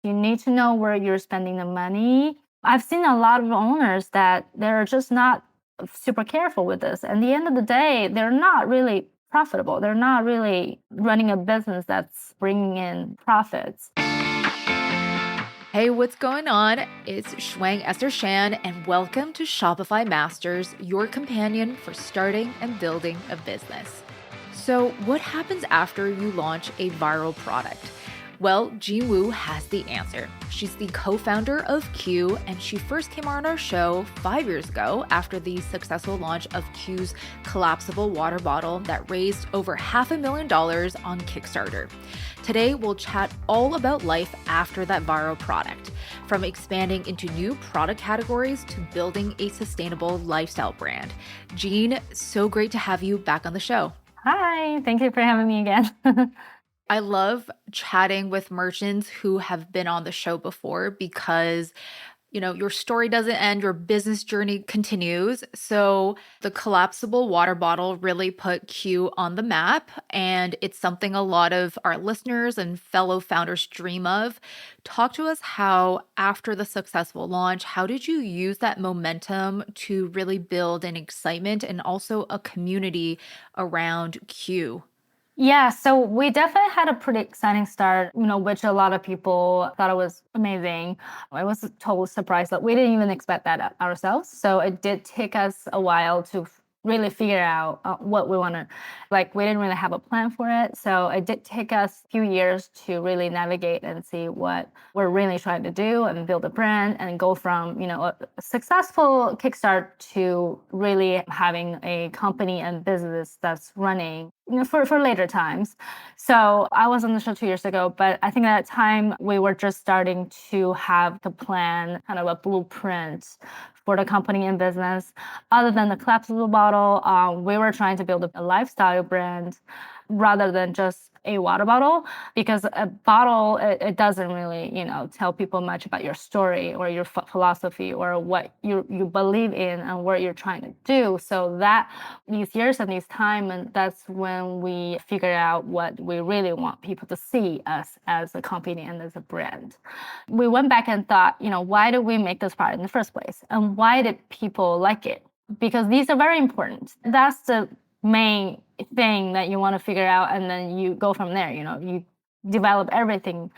You need to know where you're spending the money. I've seen a lot of owners that they're just not super careful with this. And at the end of the day, they're not really profitable. They're not really running a business that's bringing in profits. Hey, what's going on? It's Shuang Esther Shan, and welcome to Shopify Masters, your companion for starting and building a business. So, what happens after you launch a viral product? Well, Jean Wu has the answer. She's the co-founder of Q, and she first came on our show 5 years ago after the successful launch of Q's collapsible water bottle that raised over $500,000 on Kickstarter. Today, we'll chat all about life after that viral product, from expanding into new product categories to building a sustainable lifestyle brand. Jean, so great to have you back on the show. Hi, thank you for having me again. I love chatting with merchants who have been on the show before because, your story doesn't end, your business journey continues. So the collapsible water bottle really put Q on the map, and it's something a lot of our listeners and fellow founders dream of. Talk to us how, after the successful launch, how did you use that momentum to really build an excitement and also a community around Q? Yeah, so we definitely had a pretty exciting start, which a lot of people thought it was amazing. I was a total surprise that we didn't even expect that ourselves. So it did take us a while to really figure out what we want to, we didn't really have a plan for it. So it did take us a few years to really navigate and see what we're really trying to do and build a brand and go from, a successful kickstart to really having a company and business that's running for later times. So I was on the show 2 years ago, but I think at that time we were just starting to have the plan, kind of a blueprint for the company and business. Other than the collapsible bottle, we were trying to build a lifestyle brand rather than just a water bottle, because a bottle, it doesn't really, tell people much about your story or your philosophy or what you believe in and what you're trying to do. So that these years and these time, and that's when we figured out what we really want people to see us as a company and as a brand. We went back and thought, why did we make this product in the first place? And why did people like it? Because these are very important. That's the main thing that you want to figure out, and then you go from there. You develop everything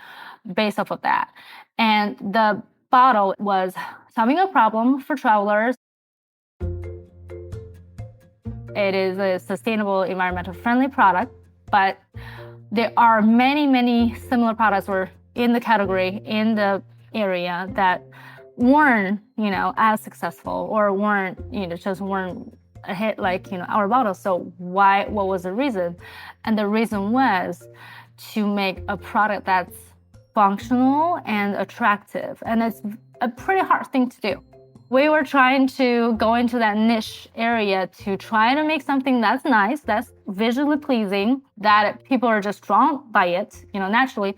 based off of that. And the bottle was solving a problem for travelers. It is a sustainable, environmental friendly product, but there are many similar products or in the category, in the area, that weren't as successful or weren't a hit like our bottle. So what was the reason? And the reason was to make a product that's functional and attractive, and it's a pretty hard thing to do. We were trying to go into that niche area to try to make something that's nice, that's visually pleasing, that people are just drawn by it, naturally.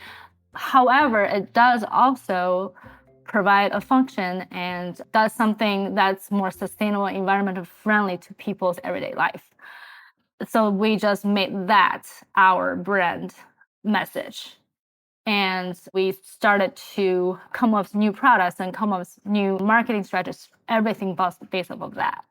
However, it does also provide a function and does something that's more sustainable, environmental friendly to people's everyday life. So we just made that our brand message. And we started to come up with new products and come up with new marketing strategies, everything based off of that.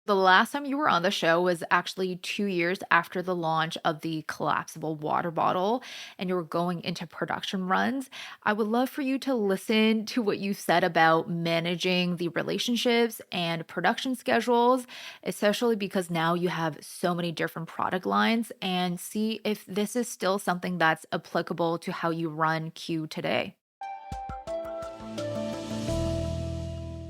The last time you were on the show was actually 2 years after the launch of the collapsible water bottle, and you were going into production runs. I would love for you to listen to what you said about managing the relationships and production schedules, especially because now you have so many different product lines, and see if this is still something that's applicable to how you run Q today.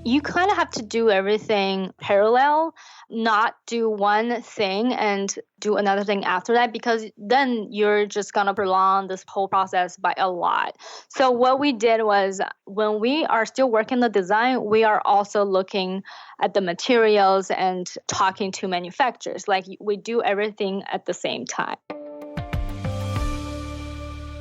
You kind of have to do everything parallel, not do one thing and do another thing after that, because then you're just going to prolong this whole process by a lot. So what we did was, when we are still working the design, we are also looking at the materials and talking to manufacturers. Like, we do everything at the same time.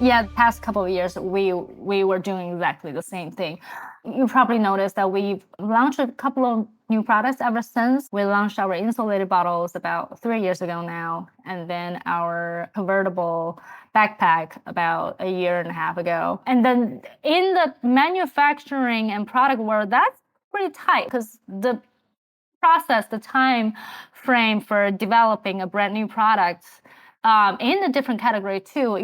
Yeah, the past couple of years, we were doing exactly the same thing. You probably noticed that we've launched a couple of new products ever since. We launched our insulated bottles about 3 years ago now, and then our convertible backpack about a year and a half ago. And then in the manufacturing and product world, that's pretty tight because the process, the time frame for developing a brand new product in a different category too,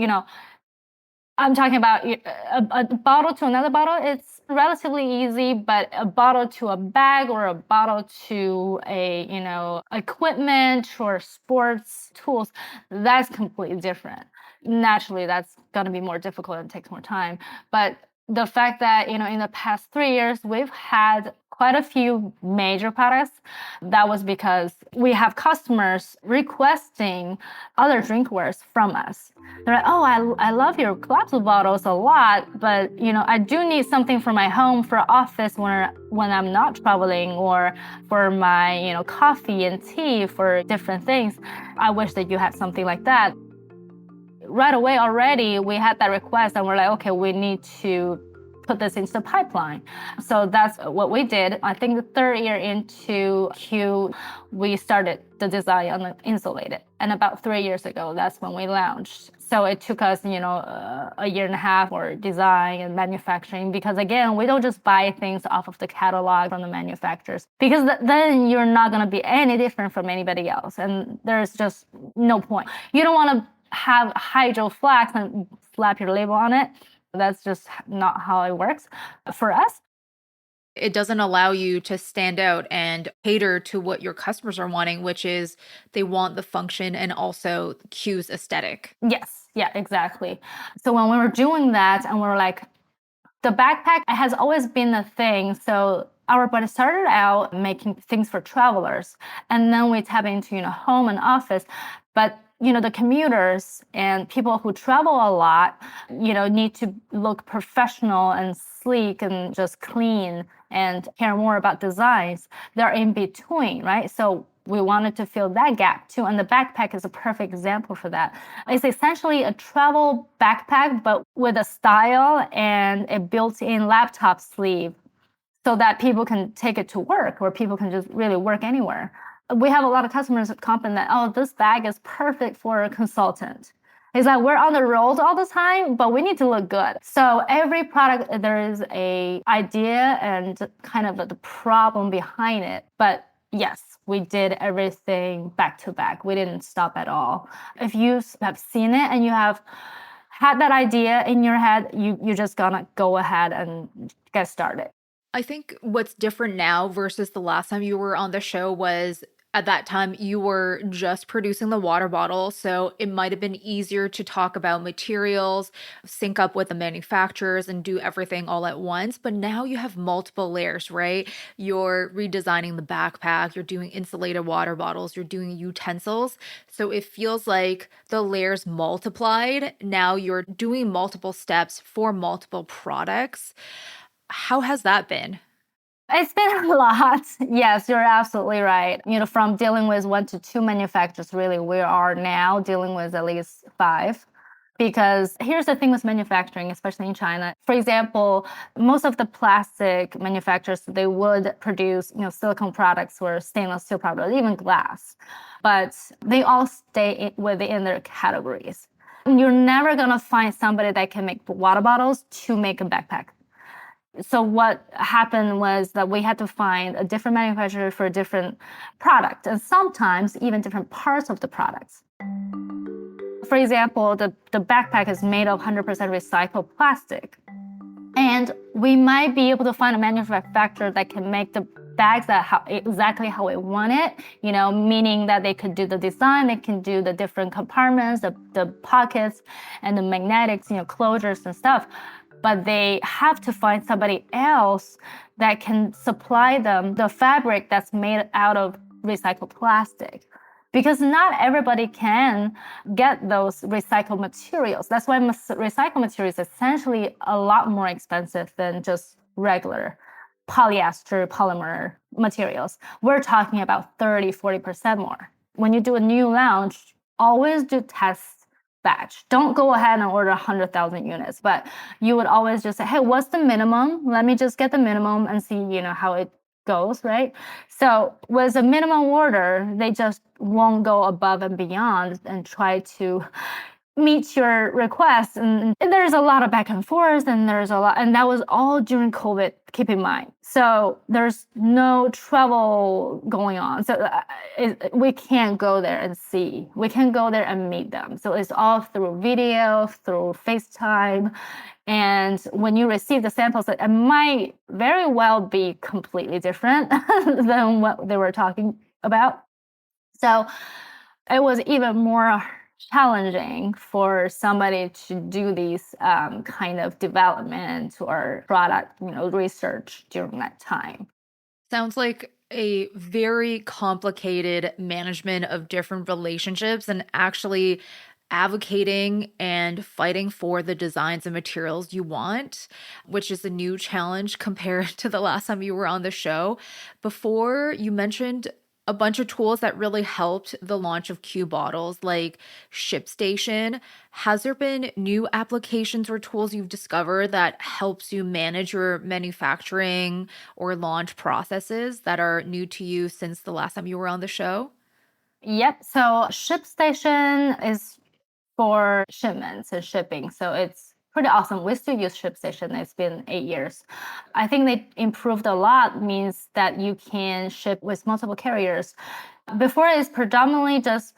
I'm talking about a bottle to another bottle. It's relatively easy, but a bottle to a bag or a bottle to equipment or sports tools, that's completely different. Naturally, that's going to be more difficult and takes more time. But the fact that, in the past 3 years, we've had quite a few major products, that was because we have customers requesting other drinkwares from us. They're like, oh, I love your collapsible bottles a lot, but I do need something for my home, for office when I'm not traveling, or for my coffee and tea, for different things. I wish that you had something like that. Right away already, we had that request and we're like, okay, we need to put this into the pipeline. So that's what we did. I think the third year into Q, we started the design on the insulated. And about 3 years ago, that's when we launched. So it took us, a year and a half for design and manufacturing, because again, we don't just buy things off of the catalog from the manufacturers, because then you're not going to be any different from anybody else. And there's just no point. You don't want to have Hydro Flask and slap your label on it. That's just not how it works for us. It doesn't allow you to stand out and cater to what your customers are wanting, which is they want the function and also Q's aesthetic. Yes, yeah, exactly. So when we were doing that and we were like, the backpack has always been a thing. So our brand started out making things for travelers, and then we tap into home and office. But the commuters and people who travel a lot, need to look professional and sleek and just clean and care more about designs. They're in between, right? So we wanted to fill that gap too. And the backpack is a perfect example for that. It's essentially a travel backpack, but with a style and a built-in laptop sleeve, so that people can take it to work, or people can just really work anywhere. We have a lot of customers comment that, oh, this bag is perfect for a consultant. It's like, we're on the road all the time, but we need to look good. So every product, there is a idea and kind of the problem behind it. But yes, we did everything back to back. We didn't stop at all. If you have seen it and you have had that idea in your head, you're just gonna go ahead and get started. I think what's different now versus the last time you were on the show was, at that time, you were just producing the water bottle, so it might have been easier to talk about materials, sync up with the manufacturers, and do everything all at once. But now you have multiple layers, right? You're redesigning the backpack, you're doing insulated water bottles, you're doing utensils. So it feels like the layers multiplied. Now you're doing multiple steps for multiple products. How has that been? It's been a lot. Yes, you're absolutely right. From dealing with 1 to 2 manufacturers, really, we are now dealing with at least 5. Because here's the thing with manufacturing, especially in China. For example, most of the plastic manufacturers, they would produce, silicone products or stainless steel products, even glass. But they all stay within their categories. You're never going to find somebody that can make water bottles to make a backpack. So what happened was that we had to find a different manufacturer for a different product, and sometimes even different parts of the products. For example, the backpack is made of 100% recycled plastic. And we might be able to find a manufacturer that can make the bags exactly how we want it, meaning that they could do the design, they can do the different compartments, the pockets, and the magnetics, closures and stuff. But they have to find somebody else that can supply them the fabric that's made out of recycled plastic. Because not everybody can get those recycled materials. That's why recycled materials is essentially a lot more expensive than just regular polyester, polymer materials. We're talking about 30, 40% more. When you do a new launch, always do test batch. Don't go ahead and order 100,000 units, but you would always just say, hey, what's the minimum? Let me just get the minimum and see, how it goes, right? So with a minimum order, they just won't go above and beyond and try to meet your requests. And there's a lot of back and forth, and that was all during COVID, keep in mind. So there's no travel going on. So we can't go there and see. We can go there and meet them. So it's all through video, through FaceTime. And when you receive the samples, it might very well be completely different than what they were talking about. So it was even more challenging for somebody to do these kind of development or product, research during that time. Sounds like a very complicated management of different relationships and actually advocating and fighting for the designs and materials you want, which is a new challenge compared to the last time you were on the show. Before, you mentioned a bunch of tools that really helped the launch of Q bottles, like ShipStation. Has there been new applications or tools you've discovered that helps you manage your manufacturing or launch processes that are new to you since the last time you were on the show? Yep. So ShipStation is for shipments and shipping. So it's pretty awesome. We still use ShipStation. It's been 8 years. I think they improved a lot, means that you can ship with multiple carriers. Before it's predominantly just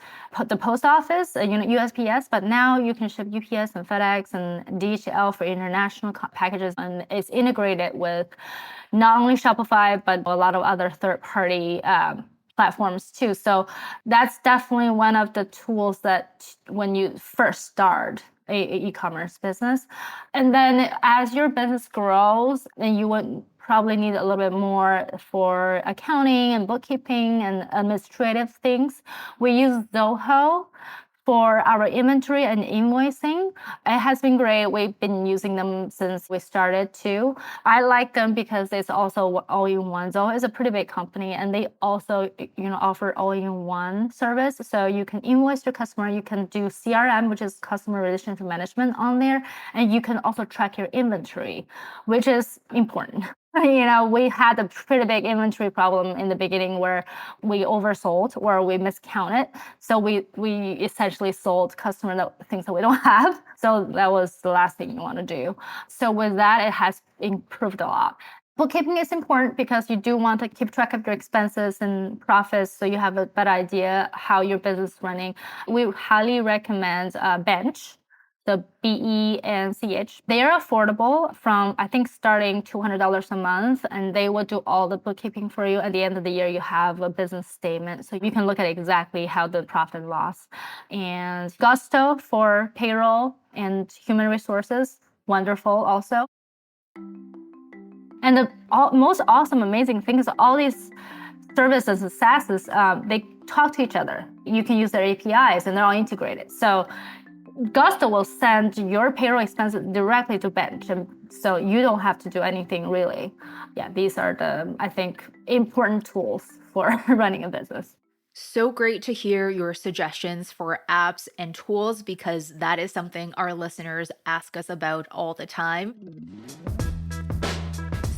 the post office, USPS, but now you can ship UPS and FedEx and DHL for international packages, and it's integrated with not only Shopify but a lot of other third-party platforms too. So that's definitely one of the tools that when you first start a e-commerce business. And then as your business grows, then you would probably need a little bit more for accounting and bookkeeping and administrative things. We use Zoho for our inventory and invoicing. It has been great. We've been using them since we started too. I like them because it's also all-in-one. Zoho is a pretty big company, and they also, offer all-in-one service. So you can invoice your customer, you can do CRM, which is customer relationship management on there, and you can also track your inventory, which is important. We had a pretty big inventory problem in the beginning where we oversold or we miscounted. So we essentially sold customer things that we don't have. So that was the last thing you want to do. So with that, it has improved a lot. Bookkeeping is important because you do want to keep track of your expenses and profits so you have a better idea how your business is running. We highly recommend Bench. The BENCH. They are affordable from, I think, starting $200 a month, and they will do all the bookkeeping for you. At the end of the year, you have a business statement, so you can look at exactly how the profit and loss. And Gusto for payroll and human resources, wonderful also. And the most awesome, amazing thing is all these services and SaaSes, they talk to each other. You can use their APIs, and they're all integrated. So Gusto will send your payroll expenses directly to Bench, and so you don't have to do anything really. Yeah, these are the, I think, important tools for running a business. So great to hear your suggestions for apps and tools, because that is something our listeners ask us about all the time.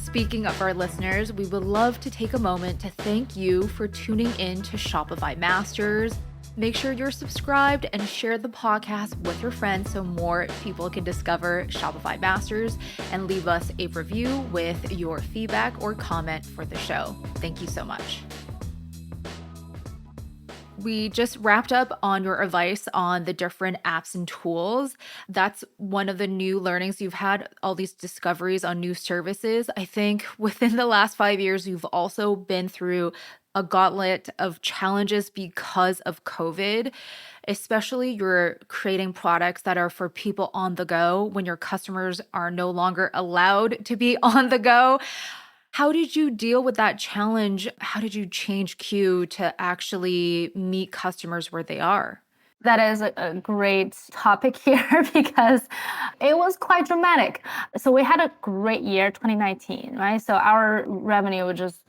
Speaking of our listeners, we would love to take a moment to thank you for tuning in to Shopify Masters. Make sure you're subscribed and share the podcast with your friends so more people can discover Shopify Masters, and leave us a review with your feedback or comment for the show. Thank you so much. We just wrapped up on your advice on the different apps and tools. That's one of the new learnings. You've had all these discoveries on new services. I think within the last 5 years, you've also been through a gauntlet of challenges because of COVID, especially you're creating products that are for people on the go when your customers are no longer allowed to be on the go. How did you deal with that challenge? How did you change Q to actually meet customers where they are? That is a great topic here because it was quite dramatic. So we had a great year, 2019, right? So our revenue was just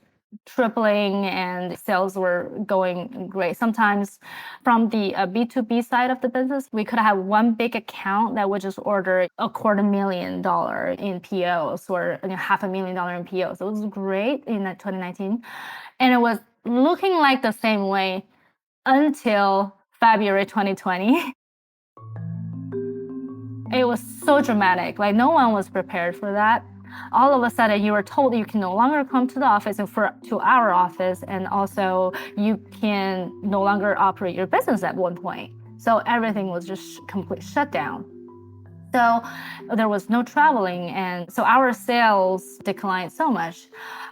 tripling and sales were going great. Sometimes from the B2B side of the business, we could have one big account that would just order $250,000 in POs or $500,000 in POs. It was great in 2019. And it was looking like the same way until February 2020. It was so dramatic. Like no one was prepared for that. All of a sudden, you were told you can no longer come to the office and to our office, and also you can no longer operate your business at one point. So everything was just complete shutdown. So there was no traveling, and so our sales declined so much.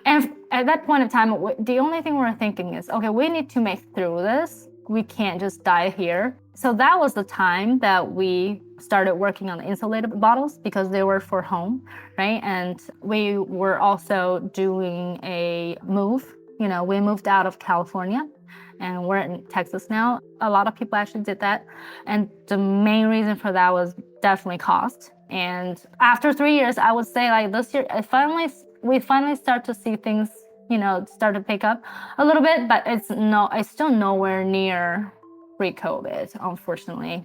And at that point in time, the only thing we were thinking is, okay, we need to make through this. We can't just die here. So that was the time that we started working on the insulated bottles because they were for home, right? And we were also doing a move. We moved out of California and we're in Texas now. A lot of people actually did that. And the main reason for that was definitely cost. And after 3 years, I would say like this year, we finally start to see things, start to pick up a little bit, but it's still nowhere near pre-COVID, unfortunately.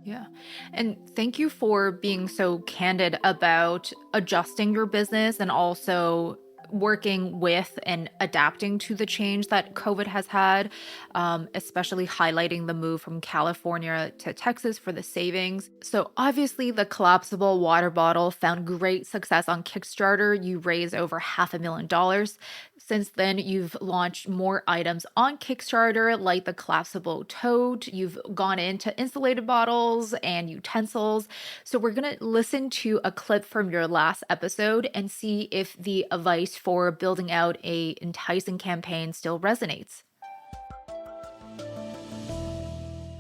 Yeah. And thank you for being so candid about adjusting your business and also working with and adapting to the change that COVID has had, especially highlighting the move from California to Texas for the savings. So obviously the collapsible water bottle found great success on Kickstarter. You raised over $500,000. Since then, you've launched more items on Kickstarter, like the collapsible tote. You've gone into insulated bottles and utensils. So we're going to listen to a clip from your last episode and see if the advice for building out a enticing campaign still resonates.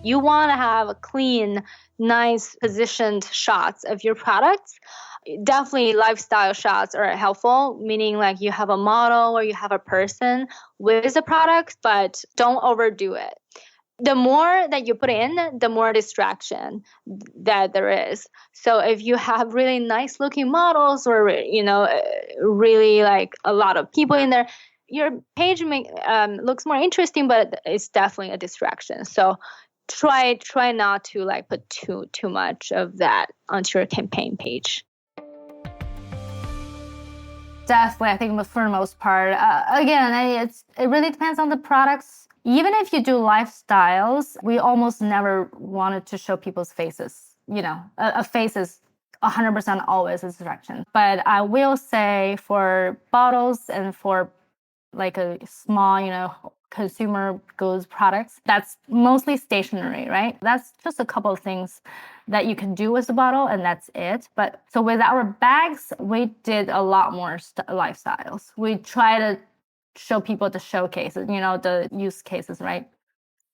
You want to have a clean, nice positioned shots of your products. Definitely lifestyle shots are helpful, meaning like you have a model or you have a person with the product, but don't overdo it. The more that you put in, the more distraction that there is. So if you have really nice looking models or, really like a lot of people in there, your page looks more interesting, but it's definitely a distraction. So try not to like put too much of that onto your campaign page. Definitely, I think for the most part. Again, it really depends on the products. Even if you do lifestyles, we almost never wanted to show people's faces. A face is 100% always a distraction. But I will say for bottles and for like a small, consumer goods products, that's mostly stationary, right? That's just a couple of things that you can do with the bottle and that's it. But so with our bags, we did a lot more lifestyles. We try to show people the showcases, the use cases, right?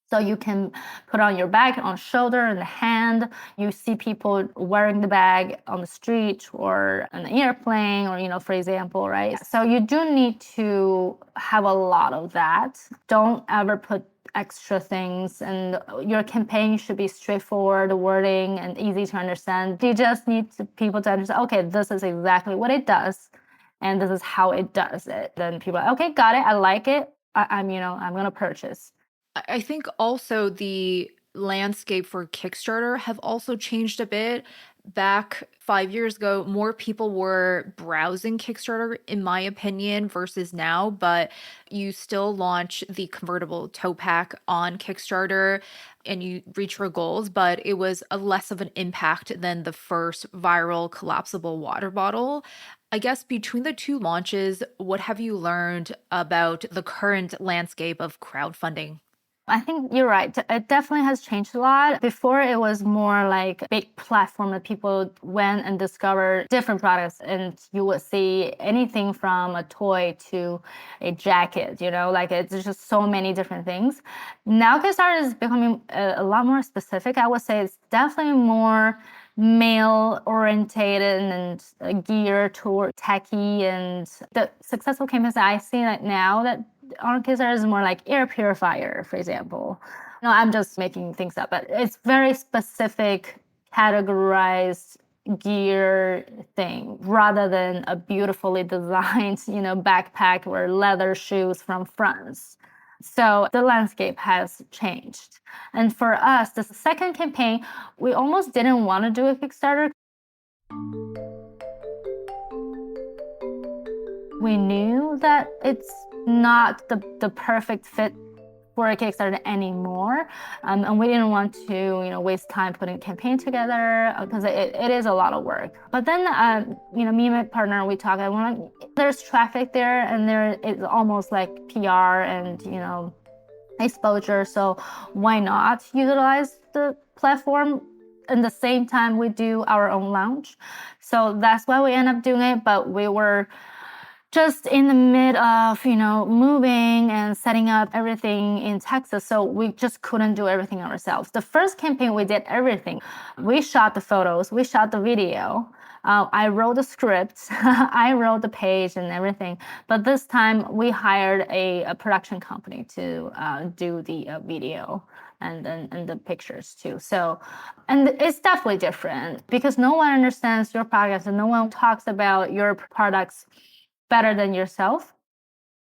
So you can put on your bag on shoulder and the hand. You see people wearing the bag on the street or on the airplane or, for example, right? So you do need to have a lot of that. Don't ever put extra things, and your campaign should be straightforward, wording, and easy to understand. You just need people to understand, okay, this is exactly what it does, and this is how it does it. Then people are, okay, got it, I like it, I'm going to purchase. I think also the landscape for Kickstarter have also changed a bit. Back 5 years ago, more people were browsing Kickstarter, in my opinion, versus now, but you still launch the convertible tote pack on Kickstarter and you reach your goals, but it was a less of an impact than the first viral collapsible water bottle. I guess between the two launches, what have you learned about the current landscape of crowdfunding? I think you're right. It definitely has changed a lot. Before, it was more like a big platform that people went and discovered different products, and you would see anything from a toy to a jacket, like it's just so many different things. Now Kickstarter is becoming a lot more specific. I would say it's definitely more male orientated and geared toward techie, and the successful campaigns that I see like now that on Kickstarter is more like air purifier, for example. I'm just making things up, but it's very specific, categorized gear thing rather than a beautifully designed, backpack or leather shoes from France. So the landscape has changed. And for us, the second campaign, we almost didn't want to do a Kickstarter. We knew that it's not the perfect fit for a Kickstarter anymore, and we didn't want to, waste time putting a campaign together because it is a lot of work. But then, me and my partner, we talked. There's traffic there, and there is almost like PR and exposure. So why not utilize the platform? In the same time, we do our own launch. So that's why we end up doing it. But we were just in the mid of, moving and setting up everything in Texas. So we just couldn't do everything ourselves. The first campaign, we did everything. We shot the photos, we shot the video. I wrote the script, I wrote the page and everything. But this time we hired a production company to do the video and the pictures too. So, and it's definitely different because no one understands your products and no one talks about your products better than yourself.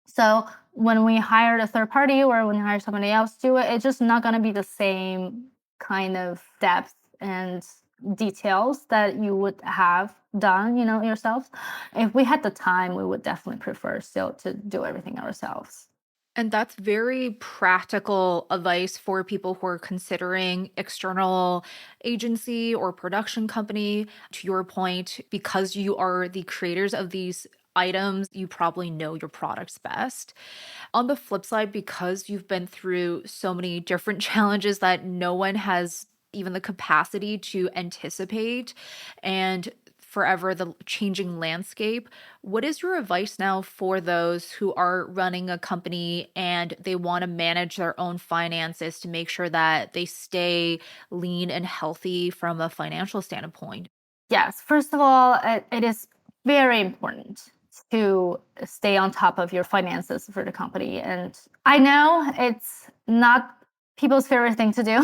So when we hire a third party or when you hire somebody else to do it, it's just not going to be the same kind of depth and details that you would have done, yourself. If we had the time, we would definitely prefer still to do everything ourselves. And that's very practical advice for people who are considering external agency or production company. To your point, because you are the creators of these items, you probably know your products best. On the flip side, because you've been through so many different challenges that no one has even the capacity to anticipate, and forever the changing landscape, what is your advice now for those who are running a company and they want to manage their own finances to make sure that they stay lean and healthy from a financial standpoint? Yes, first of all, it is very important to stay on top of your finances for the company. And I know it's not people's favorite thing to do.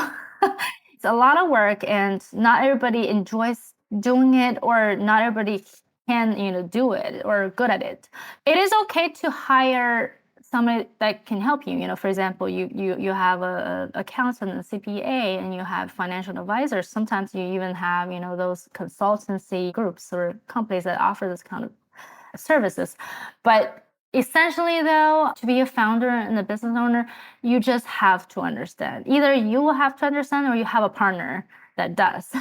It's a lot of work and not everybody enjoys doing it or not everybody can, do it or good at it. It is okay to hire somebody that can help you. For example, you have a accountant, a CPA, and you have financial advisors. Sometimes you even have, those consultancy groups or companies that offer this kind of services. But essentially, though, to be a founder and a business owner, you just have to understand. Either you will have to understand or you have a partner that does.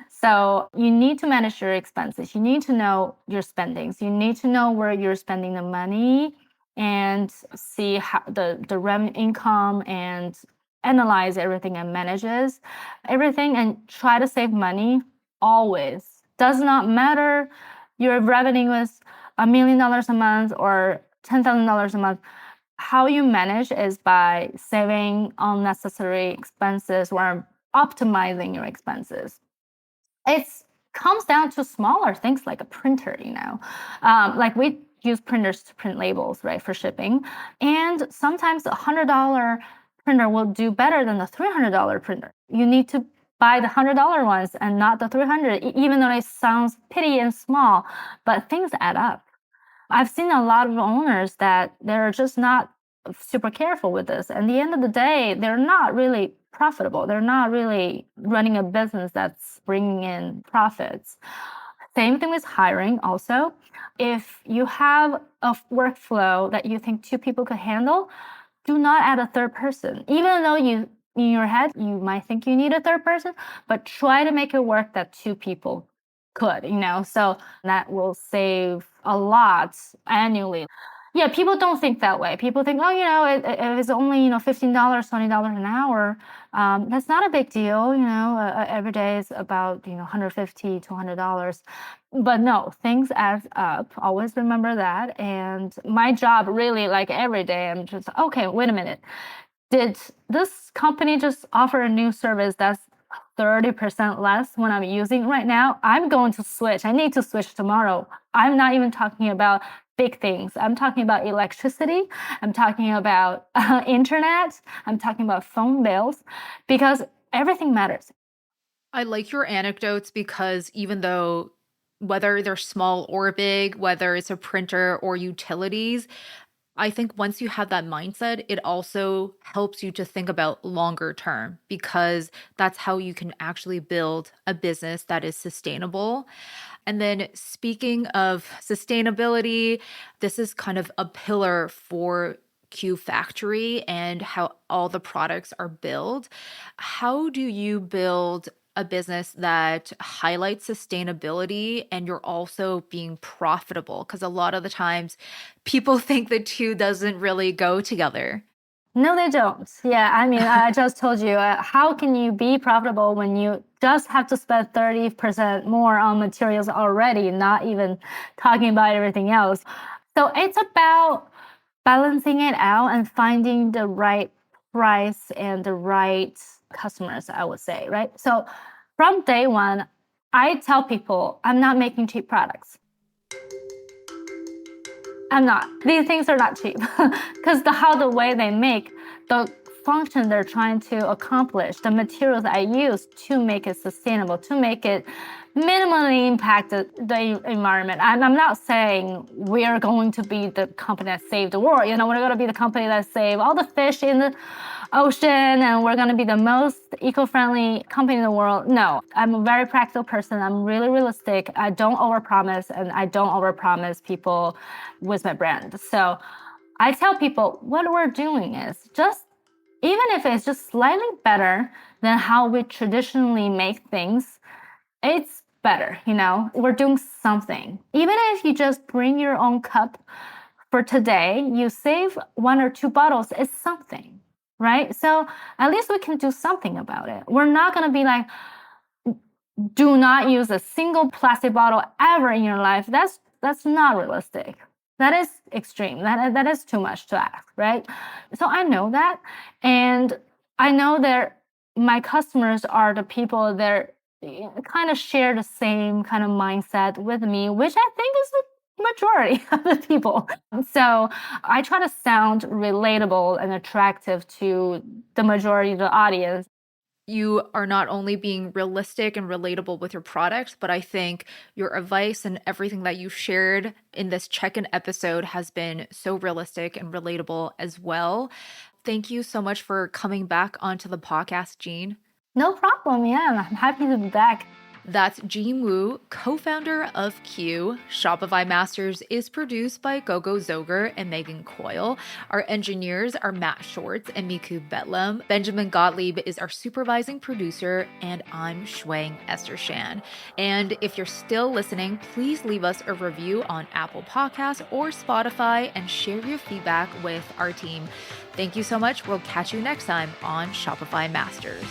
So you need to manage your expenses. You need to know your spendings. You need to know where you're spending the money and see how the revenue income and analyze everything and manages everything and try to save money always. Does not matter your revenue is $1 million a month or $10,000 a month. How you manage is by saving unnecessary expenses or optimizing your expenses. It comes down to smaller things like a printer, like we use printers to print labels, right, for shipping. And sometimes $100 printer will do better than the $300 printer. You need to buy the $100 ones and not the 300, even though it sounds petty and small, but things add up. I've seen a lot of owners that they're just not super careful with this. And at the end of the day, they're not really profitable. They're not really running a business that's bringing in profits. Same thing with hiring also. If you have a workflow that you think two people could handle, do not add a third person. Even though in your head, you might think you need a third person, but try to make it work that two people could, so that will save a lot annually. Yeah, people don't think that way. People think, if it's only, $15, $20 an hour, that's not a big deal. Every day is about, $150 to $200. But no, things add up. Always remember that. And my job really, like every day, I'm just, okay, wait a minute. Did this company just offer a new service that's 30% less when I'm using right now? I'm going to switch. I need to switch tomorrow. I'm not even talking about big things. I'm talking about electricity. I'm talking about internet. I'm talking about phone bills because everything matters. I like your anecdotes because even though whether they're small or big, whether it's a printer or utilities, I think once you have that mindset, it also helps you to think about longer term because that's how you can actually build a business that is sustainable. And then speaking of sustainability, this is kind of a pillar for Q Factory and how all the products are built. How do you build a business that highlights sustainability and you're also being profitable? Because a lot of the times people think the two doesn't really go together. No, they don't. Yeah, I mean, I just told you, how can you be profitable when you just have to spend 30% more on materials already, not even talking about everything else? So it's about balancing it out and finding the right price and the right customers, I would say, right? So from day one, I tell people I'm not making cheap products. I'm not. These things are not cheap because the way they make, the function they're trying to accomplish, the materials I use to make it sustainable, to make it minimally impact the environment. I'm not saying we are going to be the company that saved the world. We're going to be the company that saved all the fish in the ocean and we're going to be the most eco-friendly company in the world. No, I'm a very practical person. I'm really realistic. I don't overpromise and I don't overpromise people with my brand. So I tell people what we're doing is just, even if it's just slightly better than how we traditionally make things, it's better, we're doing something. Even if you just bring your own cup for today, you save 1 or 2 bottles, it's something, right? So at least we can do something about it. We're not going to be like, do not use a single plastic bottle ever in your life. That's not realistic. That is extreme. That is too much to ask, right? So I know that. And I know that my customers are the people that kind of share the same kind of mindset with me, which I think is the majority of the people. So I try to sound relatable and attractive to the majority of the audience. You are not only being realistic and relatable with your product, but I think your advice and everything that you shared in this check-in episode has been so realistic and relatable as well. Thank you so much for coming back onto the podcast, Jean. No problem. Yeah, I'm happy to be back. That's Jean Wu, co-founder of Q. Shopify Masters is produced by Gogo Zoger and Megan Coyle. Our engineers are Matt Shorts and Miku Betlam. Benjamin Gottlieb is our supervising producer, and I'm Shuang Esther Shan. And if you're still listening, please leave us a review on Apple Podcasts or Spotify and share your feedback with our team. Thank you so much. We'll catch you next time on Shopify Masters.